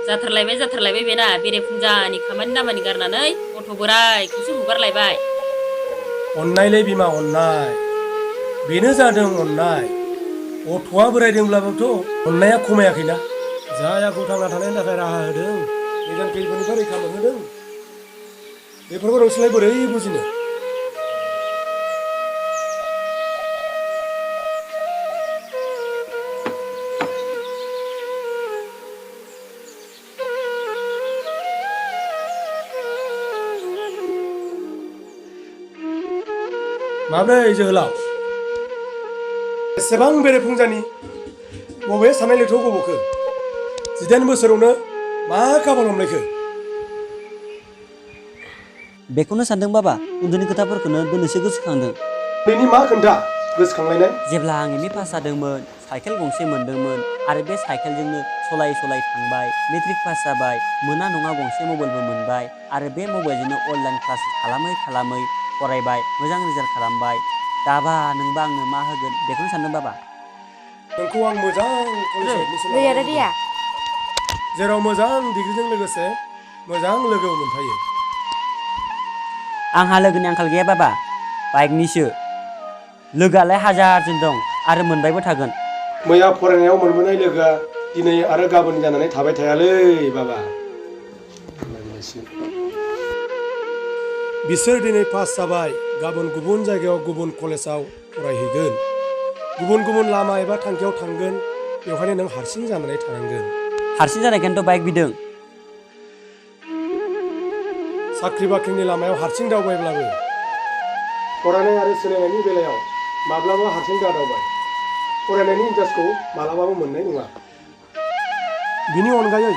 जाथारलायबाय बेना बेरे फुंजानि खामानि दामानि गारनानै गथ' बोरायखौसो हगारलायबाय। अननायलै बिमा अननाय, बेनो जादों अननाय। गथ'आ बोरायदोंब्लाबोथ' अननाया खमायाखैना। जायाखौ थांना थानायनि थाखाय राहा होदों, निदान खैफोदनिफ्राय रैखा मोनहोदों, बेफोरखौ नोंसोरलाय बोरै बुजिनो? माब्रै जोहोलाव, एसेबां बेरेफुंजानि बबे सानाय लैथोआव गब'खो? 18 बोसोरावनो मा खाफाल हमनायखो? बेखौनो सानदों बाबा, उन्दैनि खोथाफोरखौनो दिनैसो गोसोखांदों। बेनि मा खोन्था गोसोखांलायनाय? जेब्ला आं एम ए पास जादोंमोन, साइकेल गंसे मोनदोंमोन आरो बे साइकेलजोंनो सलाय थांबाय, मेट्रिक पास जाबाय, मोना नङा गंसे मबाइलबो मोनबाय आरो बे मबाइलजोंनो अनलाइन क्लास खालामै फरायबाय, मोजां रिजाल्ट खालामबाय। दाबा नोंबा आंनो मा होगोन बेखौनो सानदों बाबा। नोंखौ आं मोजां कलेजाव एडमिसन लाहोगोन, जेराव मोजां डिग्रीजों लोगोसे मोजां लोगोबो मोनफायो। आंहा लोगोनि आंखाल गैया बाबा, बाइकनिसो। लोगोआलाय हाजारजन दं आरो मोनबायबो थागोन। मैया फरायनायाव मोनबोनाय लोगोआ दिनै आरो गाबोन जानानै थाबाय थायालै बाबा। बिसोर दिनै पास जाबाय, गाबोन गुबुन जायगायाव गुबुन कलेजाव फरायहैगोन, गुबुन गुबुन लामा एबा थांखियाव थांगोन। बेवहायनो नों हारसिं जानानै थानांगोन। हारसिं जानायखायनोथ' बाइक बिदों। साख्रि बाख्रिनि लामायाव हारसिं दावबायब्लाबो फरायनाय आरो सोलोंनायनि बेलायाव माब्लाबा हारसिं दावबाय। फरायनायनि इन्टारेस्टखौ मालाबाबो मोननाय नङा। बिनि अनगायै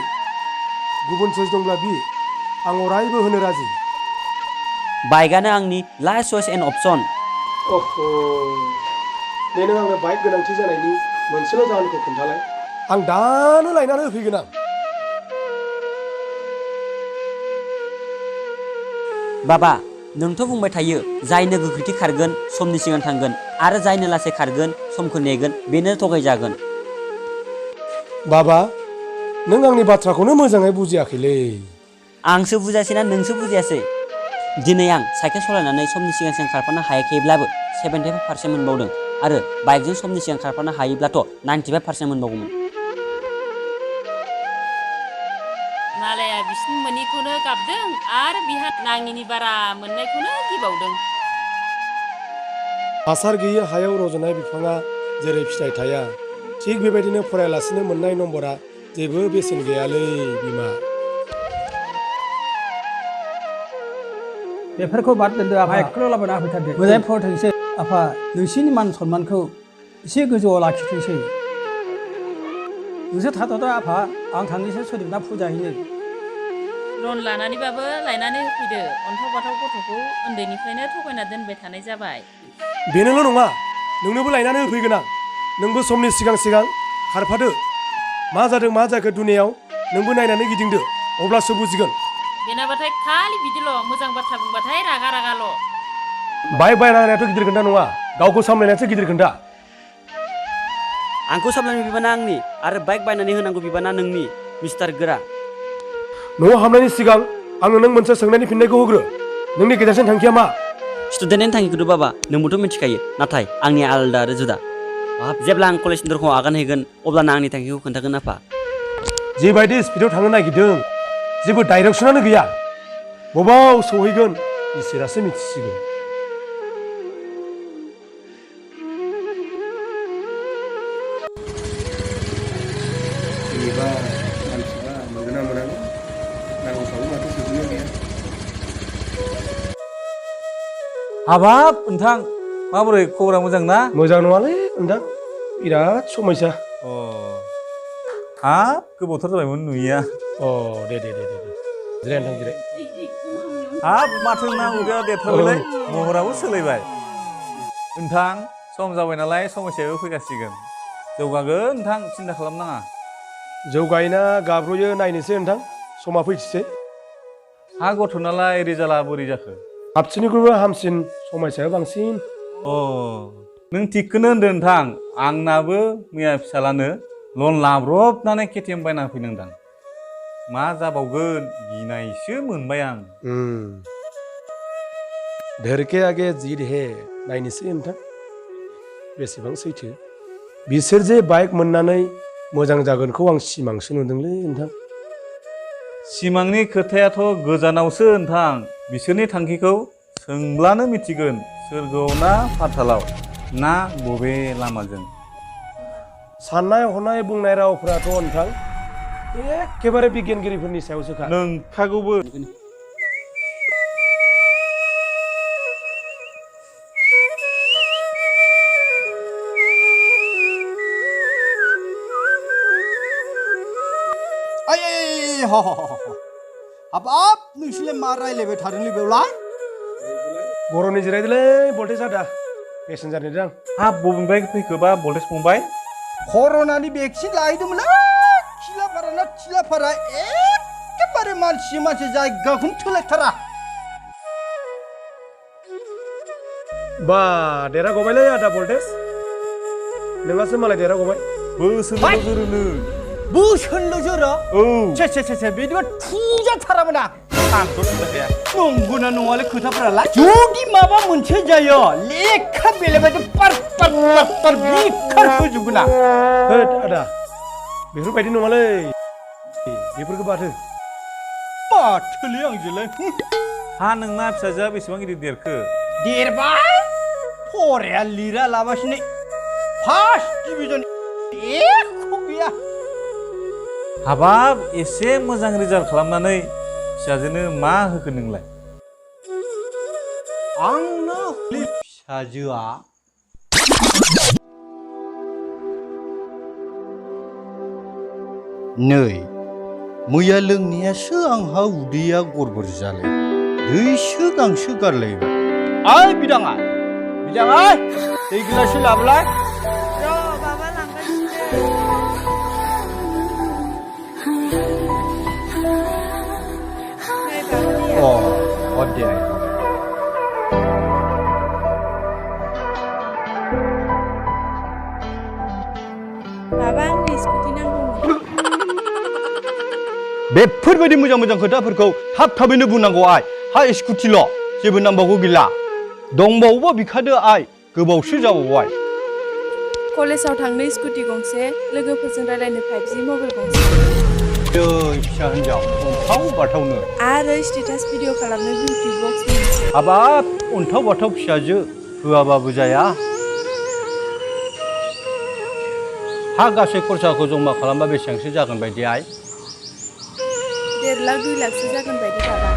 गुबुन सोर दंब्ला आं अरायबो होनो राजि। बाइकआनो आंनि लास्ट चइस एन्ड अपसन। दे नों आंनो बाइक गोनांथि जानायनि मोनसेल' जाहोनखौ खोन्थालाय। आं दानो लायनानै होफैगोन आं। बाबा, नोंथ' बुंबाय थायो जायनो गोख्रैथि खारगोन समनि सिगां थांगोन आरो जायनो लासै खारगोन समखौ नेगोन बेनो थगायजागोन। बाबा, नों आंनि बाथ्राखौनो मोजाङै बुजियाखैलै। आंसो बुजियासैना नोंसो बुजियासै? दिनै आं साइकेल सालायनानै समनि सिगां खारफानो हायाखैब्लाबो 75% मोनबावदों आरो बाइकजों समनि सिगां खारफानो हायोब्लाथ' 95% मोनबावगौमोन। मालाया बिसिनि मोनैखौनो गाबदों आरो बिहा नाङिनि बारा मोननायखौनो गिबावदों। हासार गैयै हायाव रज'नाय बिफाङा जेरै फिथाइ थाया, थिग बेबायदिनो फरायालासिनो मोननाय नम्बरा जेबो बेसेन गैयालै बिमा। बेफोरखौ बाद दोनदो आफा। बाइकखौल' लाबोना होफैथारदो। मोजाङै फरायथोंसै आफा, नोंसिनि मान सन्मानखौ एसे गोजौआव लाखिथोंसै। नोंसोर थाथ'दो आफा, आं थांनोसै सोदोबना फुजा हैनो। लन लानानैबाबो लायनानै होफैदो। अन्थाव बाथाव गथ'खौ उन्दैनिफ्रायनो थगायना दोनबाय थानाय जाबाय। बेनोल' नङा, नोंनोबो लायनानै होफैगोन आं। नोंबो समनि सिगां खारफादो। मा जादों मा जाखो दुनियायाव नोंबो नायनानै गिदिंदो, अब्लासो बुजिगोन। बेनाबाथाय खालि बिदिल', मोजां बाथ्रा बुंबाथाय रागाल'। बाइक बायना होनायाथ' गिदिर खोन्था नङा, गावखौ सामलायनायासो गिदिर खोन्था। आंखौ सामलायनाय बिबाना आंनि आरो बाइक बायनानै होनांगौ बिबाना नोंनि, मिस्टार गोरा। न'आव हाबनायनि सिगां आंनो नों मोनसे सोंनायनि फिननायखौ होग्रो। नोंनि गेदेरसिन थांखिया मा? स्टुडेन्टनि थांखिखौथ' बाबा नोंबोथ' मिथिखायो, नाथाय आंनि आलादा आरो जुदा। जेब्ला आं कलेजनि दरखंआव आगान हैगोन अब्लानो आंनि थांखिखौ खोन्थागोन आफा। जिबायदि स्पिडआव थांनो नागिरदों, जेबो डाइरेक्सनानो गैया। बबाव सौहैगोन इसोरासो मिथिसिगौ। जेनेबा मानसिफ्रा मोनगोन ना मोनानो, नांगौफ्राबो माथो जोबनो गैया। हाबाब नोंथां, माबोरै खबरा मोजां ना? मोजां नङालै नोंथां, बिराद समयसा। हाब गोबावथार जाबायमोन नुयिया। दे जिराय नोंथां जिराय। हाब माथो नोंना उदैया देरथारबायलै, महराबो सोलायबाय। नोंथां, सम जाबाय नालाय समस्याबो फैगासिगोन। जौगागोन नोंथां, सिन्था खालामनाङा। जौगायोना गाब्र'यो नायनोसै नोंथां, समा फैथोंसै। हा गथ'नालाय रिजाल्टआ बोरै जाखो? साबसिननिख्रुइबो हामसिन, समयसायाबो बांसिन। नों थिगखौनो होनदों नोंथां। आंनाबो मैया फिसालानो लन लाब्रबनानै KTM बायना होफैनांदां। मा जाबावगोन गिनायसो मोनबाय आं। धोरके आगे जीत है नायनोसै नोंथां बेसेबां सैथो। बिसोर जे बाइक मोननानै मोजां जागोनखौ आं सिमांसो नुदोंलै नोंथां। सिमांनि खोथायाथ' गोजानावसो नोंथां। बिसोरनि थांखिखौ सोंब्लानो मिथिगोन सोरगोआव ना पातालाव ना बबे लामाजों। साननाय हनाय बुंनाय रावफ्राथ' नोंथां एखेबारे बिगियानगिरिफोरनि सायावसोखा। नोंखागौबो। हाबाब नोंसोरलाय मा रायलायबाय थादोंलै बेवलाय? बर'नि जिरायदोलै भल्टेज आदा पेसेन्जार नेदों। हाब बबेनिफ्राय फैखोबा भल्टेज फंबाय? कर'नानि भेक्सिन लाहैदोंमोनलै थिलापारा ना थिलापारा एखेबारे मानसि जायगाखौनो थोलायथारा। बा देरा गबायलै आदा भल्टेज नोंहासो मालाय देरा गबाय। बोसोरल' जोरोनो। बोसोरल' जोरो? औ छे बिदिबा थुजाथारामोन आं। आंथ' थुजाखाया। नंगौना नङालै खोथाफोरालाय? जुदि माबा मोनसे जायो लेखा बेलेबायदि पार बिखार होजोबगोन आं। होद आदा बेफोरबायदि नङालै बेफोरखौ बाथो। माथोलै आंजोंलाय? हा नोंना फिसाजोआ बेसेबां गिदिर देरखो? देरबाय फराया लिरा लाबासिनो फार्स्ट डिभिजन एख' गैया। हाबाब एसे मोजां रिजाल्ट खालामनानै फिसाजोनो मा होखो नोंलाय? आंनो फिसाजोआ नै मैया लोंनायासो आंहा उदैया गरबर जालाय दैसो गांसो गारलायबाय। ओइ बिदाङा दै गिलाससो लाबोलाय। बाबा लांगासिनो। दे बाबा आंनो स्कुटि नांगौमोन। बेफोरबायदि मोजां खोथाफोरखौ थाबैनो बुंनांगौ आइ। हा स्कुटिल' जेबो नांबावगौ गैला। दंबावोबा बिखादो आइ गोबावसो जाबावबाय। कलेजाव थांनो स्कुटि गंसे लोगोफोरजों रायलायनो 5G मबाइल गंसे फिसा हिनजाव अन्थाव बाथावनो आरो स्टेटास भिडिअ खालामनो बिउटि बक्स मोनसे। हाबाब अन्थाव बाथाव फिसाजो होआबाबो जाया। हा गासै खरसाखौ जमा खालामबा बेसेबांसो जागोन बायदि आइ? 1.5 लाख 2 लाखसो जागोन बायदि बाबा।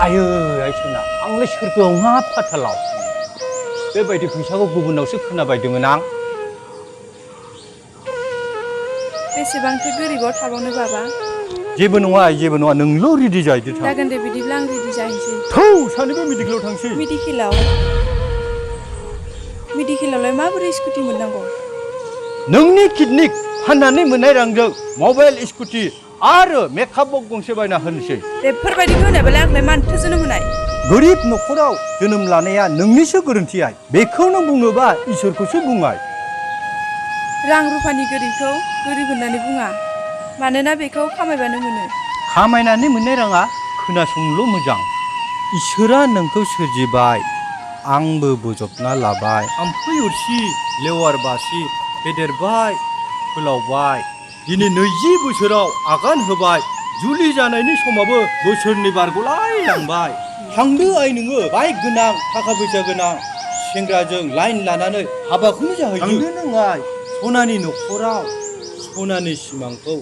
आयै आइसोना आंलाय सोरगोआव मा फाथालाव बेबायदि फैसाखौ गुबुनावसो खोनाबायदोंमोन आं। बेसेबांथो गोरिबाव थाबावनो बाबा। जेबो नङा नोंल' रेडि जाहैदो थां। जागोन दे बिदिब्ला आं रेडि जाहैसै। थौ सानैबो मेडिकेलाव थांसै। मेडिकेलावलाय माबोरै स्कुटि मोननांगौ? नोंनि किडनि फाननानै मोननाय रांजों मबाइल स्कुटि आरो मेकआप बक्स गंसे बायना होनोसै। बेफोरबायदिखौ होनायबालाय आंलाय मानोथो जोनोम होनाय? गोरिब न'खराव जोनोम लानाया नोंनिसो गोरोन्थि आइ। बेखौ नों बुङोबा इसोरखौसो बुङाय। रां रुफानि गोरिबखौ गोरिब होननानै बुङा मानोना बेखौ खामायबानो मोनो। खामायनानै मोननाय राङा खोनासंनोल' मोजां। इसोरा नोंखौ सोरजिबाय आंबो बोजबना लाबाय। थाम्फै अरसि लेवार बासि फेदेरबाय फोलावबाय। दिनै 20 बोसोराव आगान होबाय। जुलि जानायनि समाबो बोसोरनै बारग'लाय लांबाय। थांदो आइ नोङो बाइक गोनां थाखा फैसा गोनां सेंग्राजों लाइन लानानै हाबाखौनो जाहैदो। थांदो नों आइ सनानि न'खराव सनानि सिमांखौ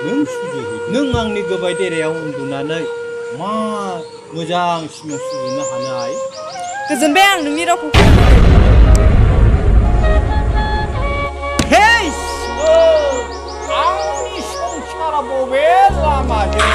नों सुजुहै। नों आंनि गोबाय देरायाव उन्दुनानै मा मोजां सिमां सुजुनो हानो आइ? गोजोनबाय आं नोंनि रावखौ। आंनि संसारा बबे लामाजों